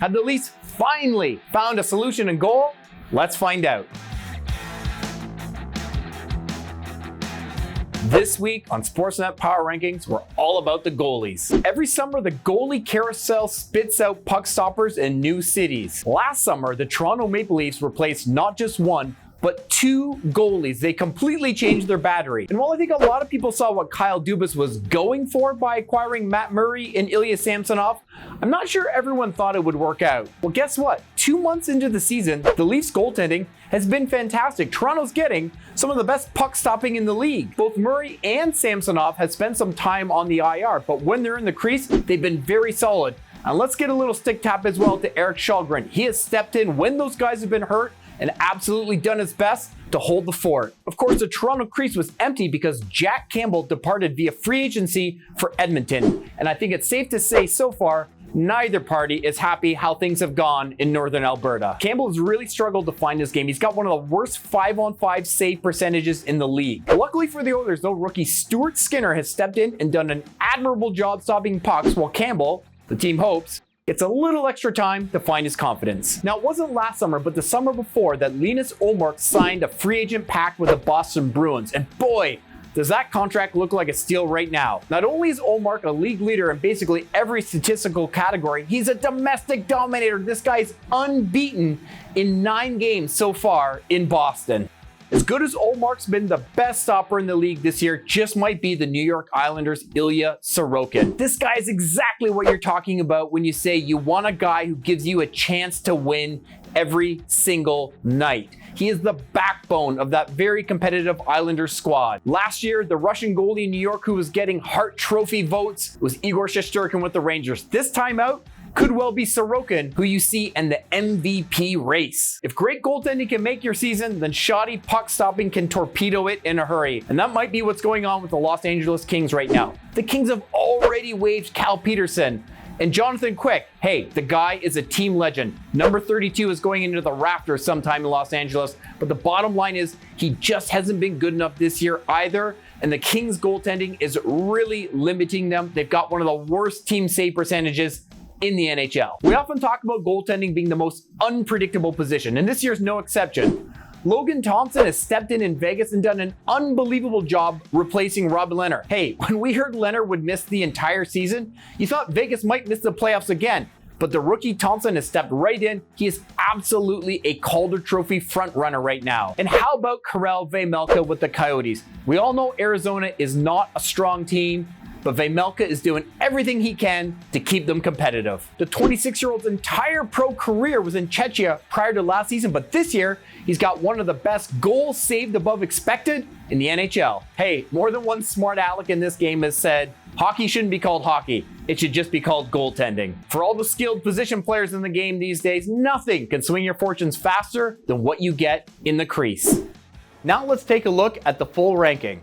Have the Leafs finally found a solution in goal? Let's find out. This week on Sportsnet Power Rankings, we're all about the goalies. Every summer, the goalie carousel spits out puck stoppers in new cities. Last summer, the Toronto Maple Leafs replaced not just one, but two goalies. They completely changed their battery. And while I think a lot of people saw what Kyle Dubas was going for by acquiring Matt Murray and Ilya Samsonov, I'm not sure everyone thought it would work out. Well, guess what? 2 months into the season, the Leafs goaltending has been fantastic. Toronto's getting some of the best puck stopping in the league. Both Murray and Samsonov have spent some time on the IR, but when they're in the crease, they've been very solid. And let's get a little stick tap as well to Erik Källgren. He has stepped in when those guys have been hurt and absolutely done his best to hold the fort. Of course, the Toronto crease was empty because Jack Campbell departed via free agency for Edmonton. And I think it's safe to say so far, neither party is happy how things have gone in Northern Alberta. Campbell has really struggled to find his game. He's got one of the worst 5-on-5 save percentages in the league. Luckily for the Oilers, though, rookie Stuart Skinner has stepped in and done an admirable job stopping pucks, while Campbell, the team hopes, gets a little extra time to find his confidence. Now, it wasn't last summer, but the summer before that Linus Ullmark signed a free agent pact with the Boston Bruins. And boy, does that contract look like a steal right now. Not only is Ullmark a league leader in basically every statistical category, he's a domestic dominator. This guy's unbeaten in 9 games so far in Boston. As good as Ullmark's been, the best stopper in the league this year just might be the New York Islanders' Ilya Sorokin. This guy is exactly what you're talking about when you say you want a guy who gives you a chance to win every single night. He is the backbone of that very competitive Islanders squad. Last year, the Russian goalie in New York who was getting Hart Trophy votes was Igor Shesterkin with the Rangers. This time out, could well be Sorokin, who you see in the MVP race. If great goaltending can make your season, then shoddy puck stopping can torpedo it in a hurry. And that might be what's going on with the Los Angeles Kings right now. The Kings have already waived Cal Peterson. And Jonathan Quick, hey, the guy is a team legend. Number 32 is going into the rafters sometime in Los Angeles. But the bottom line is he just hasn't been good enough this year either. And the Kings goaltending is really limiting them. They've got one of the worst team save percentages in the NHL. We often talk about goaltending being the most unpredictable position, and this year's no exception. Logan Thompson has stepped in Vegas and done an unbelievable job replacing Rob Leonard. Hey, when we heard Leonard would miss the entire season, you thought Vegas might miss the playoffs again. But the rookie Thompson has stepped right in. He is absolutely a Calder Trophy front runner right now. And how about Karel Vejmelka with the Coyotes? We all know Arizona is not a strong team, but Vejmelka is doing everything he can to keep them competitive. The 26-year-old's entire pro career was in Czechia prior to last season, but this year, he's got one of the best goals saved above expected in the NHL. Hey, more than one smart aleck in this game has said, hockey shouldn't be called hockey. It should just be called goaltending. For all the skilled position players in the game these days, nothing can swing your fortunes faster than what you get in the crease. Now let's take a look at the full ranking.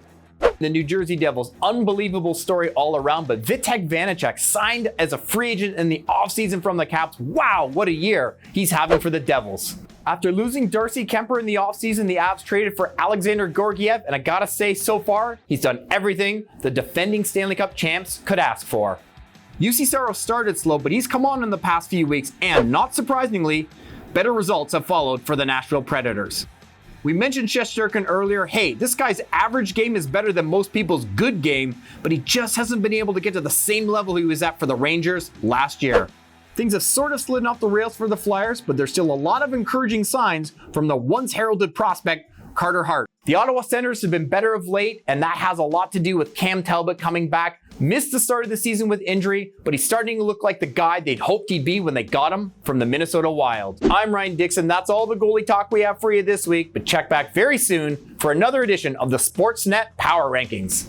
The New Jersey Devils, unbelievable story all around, but Vitek Vanacek signed as a free agent in the offseason from the Caps. Wow, what a year he's having for the Devils. After losing Darcy Kemper in the offseason, the Avs traded for Alexander Georgiev, and I gotta say, so far, he's done everything the defending Stanley Cup champs could ask for. UC Saros started slow, but he's come on in the past few weeks, and not surprisingly, better results have followed for the Nashville Predators. We mentioned Shesterkin earlier. Hey, this guy's average game is better than most people's good game, but he just hasn't been able to get to the same level he was at for the Rangers last year. Things have sort of slid off the rails for the Flyers, but there's still a lot of encouraging signs from the once heralded prospect, Carter Hart. The Ottawa Senators have been better of late, and that has a lot to do with Cam Talbot coming back. Missed the start of the season with injury, but he's starting to look like the guy they'd hoped he'd be when they got him from the Minnesota Wild. I'm Ryan Dixon. That's all the goalie talk we have for you this week, but check back very soon for another edition of the Sportsnet Power Rankings.